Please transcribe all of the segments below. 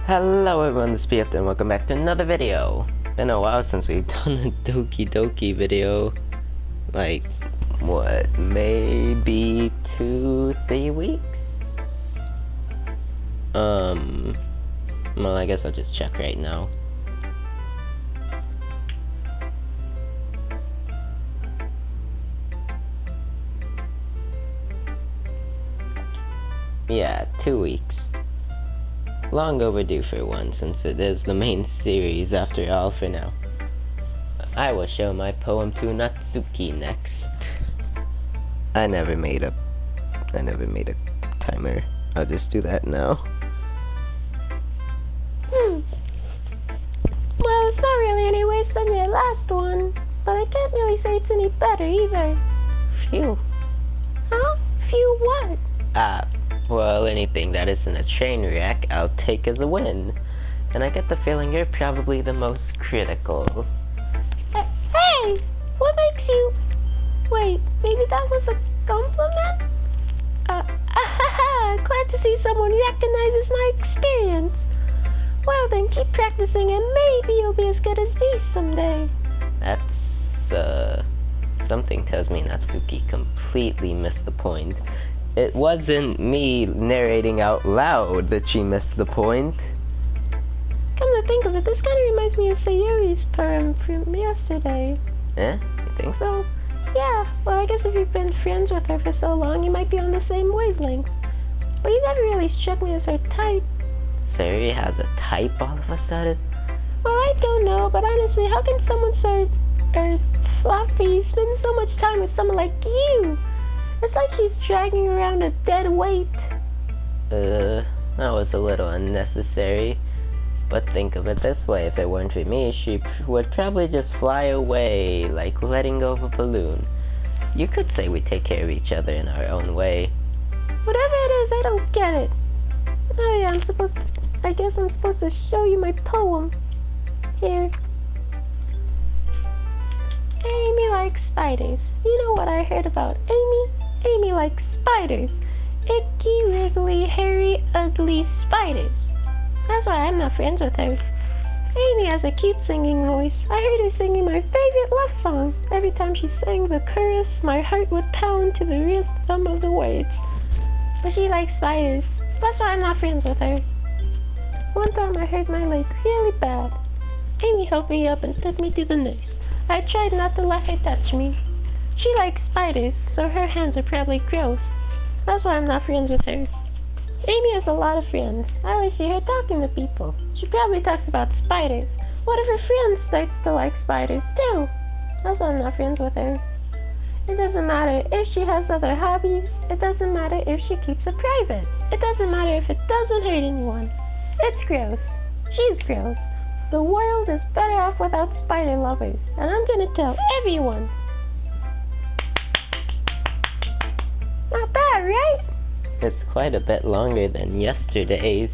Hello everyone, this is PF and welcome back to another video. Been a while since we've done a Doki video. Like, what, maybe 2-3 weeks? Well, I guess I'll just check right now. Yeah, 2 weeks. Long overdue for one, since it is the main series after all for now. I will show my poem to Natsuki next. I never made a timer. I'll just do that now. Well, it's not really any worse than your last one, but I can't really say it's any better either. Phew. Huh? Phew what? Well, anything that isn't a train wreck, I'll take as a win. And I get the feeling you're probably the most critical. Hey! What makes you... Wait, maybe that was a compliment? Glad to see someone recognizes my experience. Well then, keep practicing and maybe you'll be as good as these someday. That's, something tells me Natsuki completely missed the point. It wasn't me narrating out loud that she missed the point. Come to think of it, this kind of reminds me of Sayuri's poem from yesterday. Eh? You think so? Yeah, well I guess if you've been friends with her for so long, you might be on the same wavelength. But you never really struck me as her type. Sayuri has a type all of a sudden? Well, I don't know, but honestly, how can someone so fluffy spend so much time with someone like you? It's like she's dragging around a dead weight. That was a little unnecessary. But think of it this way, if it weren't for me, she would probably just fly away, like letting go of a balloon. You could say we take care of each other in our own way. Whatever it is, I don't get it. Oh yeah, I guess I'm supposed to show you my poem. Here. Amy likes spiders. You know what I heard about Amy? Amy likes spiders. Icky, wriggly, hairy, ugly spiders. That's why I'm not friends with her. Amy has a cute singing voice. I heard her singing my favorite love song. Every time she sang the chorus, my heart would pound to the rhythm of the words. But she likes spiders. That's why I'm not friends with her. One time I hurt my leg really bad. Amy helped me up and took me to the nurse. I tried not to let her touch me. She likes spiders, so her hands are probably gross. That's why I'm not friends with her. Amy has a lot of friends. I always see her talking to people. She probably talks about spiders. What if her friend starts to like spiders too? That's why I'm not friends with her. It doesn't matter if she has other hobbies. It doesn't matter if she keeps it private. It doesn't matter if it doesn't hurt anyone. It's gross. She's gross. The world is better off without spider lovers, and I'm gonna tell everyone. Not bad, right? It's quite a bit longer than yesterday's.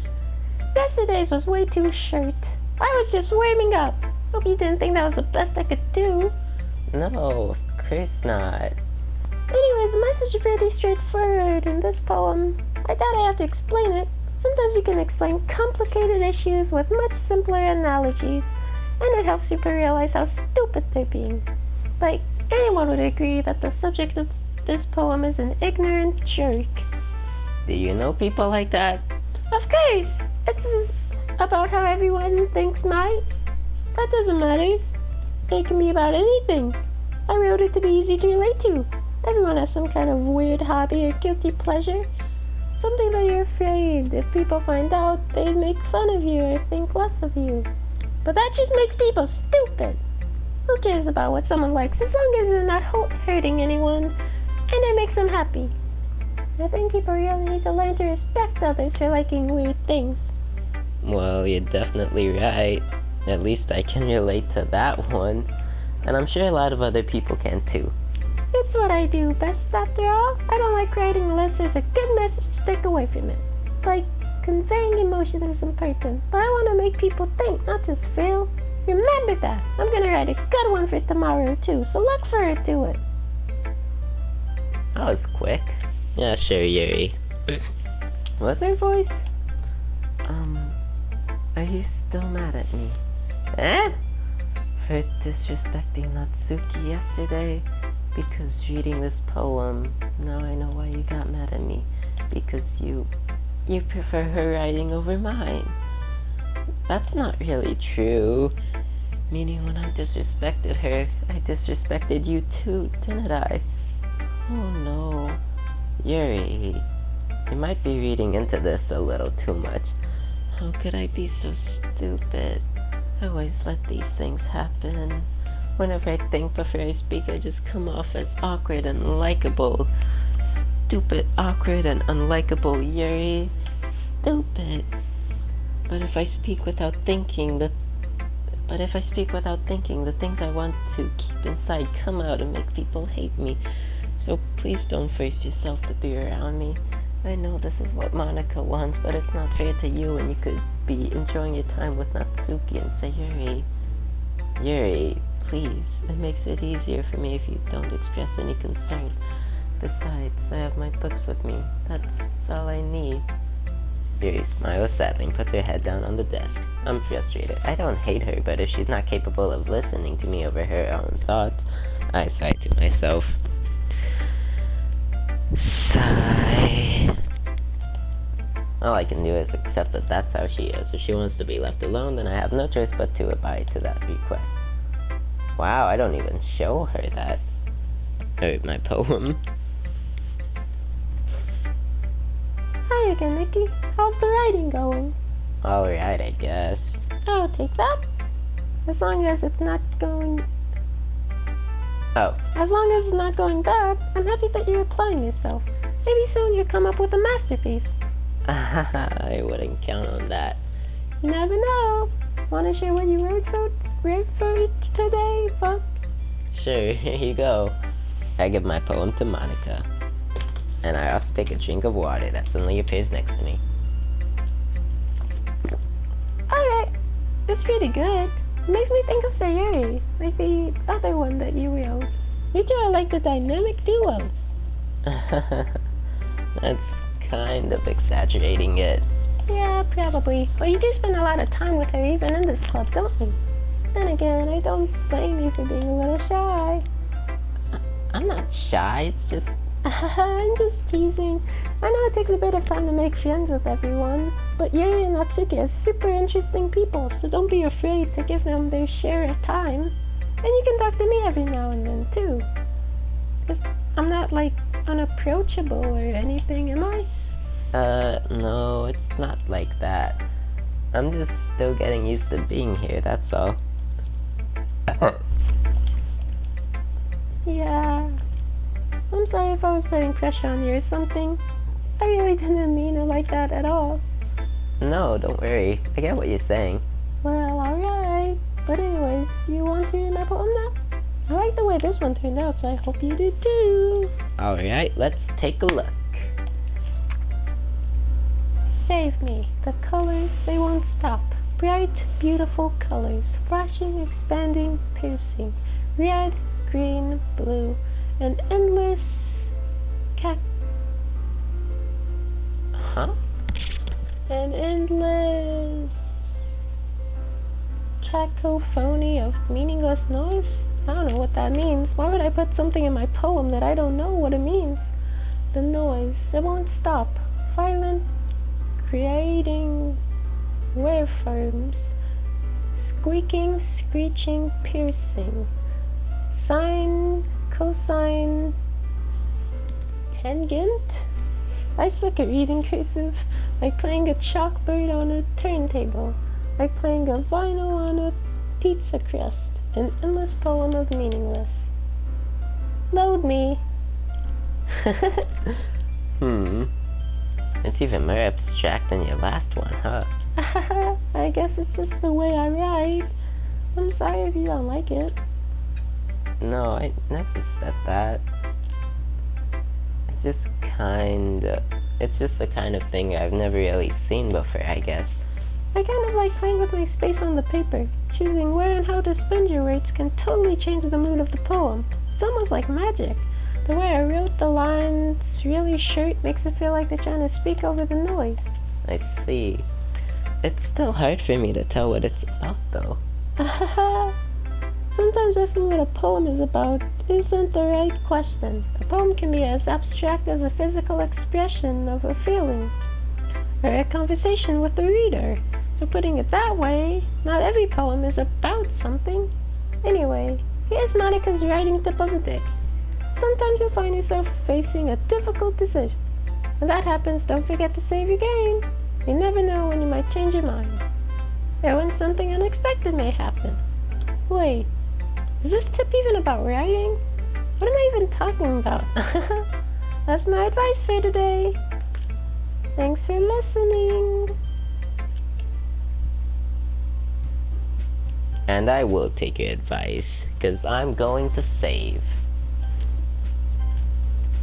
Yesterday's was way too short. I was just warming up. Hope you didn't think that was the best I could do. No, of course not. Anyway, the message is pretty straightforward in this poem. I doubt I have to explain it. Sometimes you can explain complicated issues with much simpler analogies, and it helps people realize how stupid they're being. Like, anyone would agree that the subject of this poem is an ignorant jerk. Do you know people like that? Of course! It's about how everyone thinks mine. That doesn't matter. It can be about anything. I wrote it to be easy to relate to. Everyone has some kind of weird hobby or guilty pleasure. Something that you're afraid if people find out, they'd make fun of you or think less of you. But that just makes people stupid. Who cares about what someone likes as long as they're not hurting anyone and it makes them happy? I think people really need to learn to respect others for liking weird things. Well, you're definitely right. At least I can relate to that one. And I'm sure a lot of other people can too. It's what I do best after all. I don't like writing unless there's a good message to take away from it. Like, conveying emotion is important, but I want to make people think, not just feel. Remember that. I'm gonna write a good one for tomorrow too, so look forward to it. That was quick. Yeah, sure, Yuri. What's her voice? you still mad at me? Eh? For disrespecting Natsuki yesterday? Because reading this poem, now I know why you got mad at me. Because you prefer her writing over mine. That's not really true. Meaning when I disrespected her, I disrespected you too, didn't I? Oh no. Yuri, you might be reading into this a little too much. How could I be so stupid? I always let these things happen. Whenever I think before I speak, I just come off as awkward and unlikable. Stupid, awkward, and unlikable Yuri. Stupid. But if I speak without thinking, the things I want to keep inside come out and make people hate me. So please don't force yourself to be around me. I know this is what Monica wants, but it's not fair to you when you could be enjoying your time with Natsuki and say, Yuri, please. It makes it easier for me if you don't express any concern. Besides, I have my books with me. That's all I need. Yuri smiles sadly and puts her head down on the desk. I'm frustrated. I don't hate her, but if she's not capable of listening to me over her own thoughts, I sigh to myself. Sigh. All I can do is accept that that's how she is. If she wants to be left alone, then I have no choice but to abide to that request. Wow, I don't even show her that. Or my poem. Hi again, Nikki. How's the writing going? Alright, I guess. I'll take that. As long as it's not going... Oh. As long as it's not going bad, I'm happy that you're applying yourself. Maybe soon you'll come up with a masterpiece. I wouldn't count on that. You never know. Want to share what you wrote for today, Buck? Sure, here you go. I give my poem to Monica. And I also take a drink of water that suddenly appears next to me. Alright, that's pretty good. It makes me think of Sayuri, like the other one that you wrote. You two are like the dynamic duo. That's kind of exaggerating it. Yeah, probably. But you do spend a lot of time with her even in this club, don't you? Then again, I don't blame you for being a little shy. I'm not shy, it's just... I'm just teasing. I know it takes a bit of time to make friends with everyone, but Yuri and Natsuki are super interesting people, so don't be afraid to give them their share of time. And you can talk to me every now and then, too. 'Cause I'm not, like, unapproachable or anything, am I? No, it's not like that. I'm just still getting used to being here, that's all. Yeah. I'm sorry if I was putting pressure on you or something. I really didn't mean it like that at all. No, don't worry. I get what you're saying. Well, alright. But anyways, you want to read my poem now? I like the way this one turned out, so I hope you do too. Alright, let's take a look. Save me. The colors, they won't stop. Bright, beautiful colors. Flashing, expanding, piercing. Red, green, blue. An endless An endless cacophony of meaningless noise? I don't know what that means. Why would I put something in my poem that I don't know what it means? The noise, it won't stop. Violent, creating waveforms. Squeaking, screeching, piercing. Sine, cosine, tangent? I suck at reading cursive, like playing a chalkboard on a turntable, like playing a vinyl on a pizza crust, an endless poem of meaningless. Load me. It's even more abstract than your last one, huh? I guess it's just the way I write. I'm sorry if you don't like it. No, I never said that. It's just the kind of thing I've never really seen before, I guess. I kind of like playing with my space on the paper. Choosing where and how to spend your words can totally change the mood of the poem. It's almost like magic. The way I wrote the lines really short makes it feel like they're trying to speak over the noise. I see. It's still hard for me to tell what it's about, though. Sometimes asking what a poem is about isn't the right question. A poem can be as abstract as a physical expression of a feeling, or a conversation with the reader. So putting it that way, not every poem is about something. Anyway, here's Monica's writing tip of the day. Sometimes you'll find yourself facing a difficult decision. When that happens, don't forget to save your game. You never know when you might change your mind, or when something unexpected may happen. Wait, is this tip even about writing? What am I even talking about? That's my advice for today. Thanks for listening. And I will take your advice, because I'm going to save.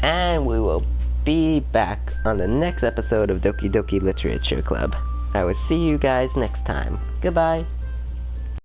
And we will be back on the next episode of Doki Doki Literature Club. I will see you guys next time. Goodbye.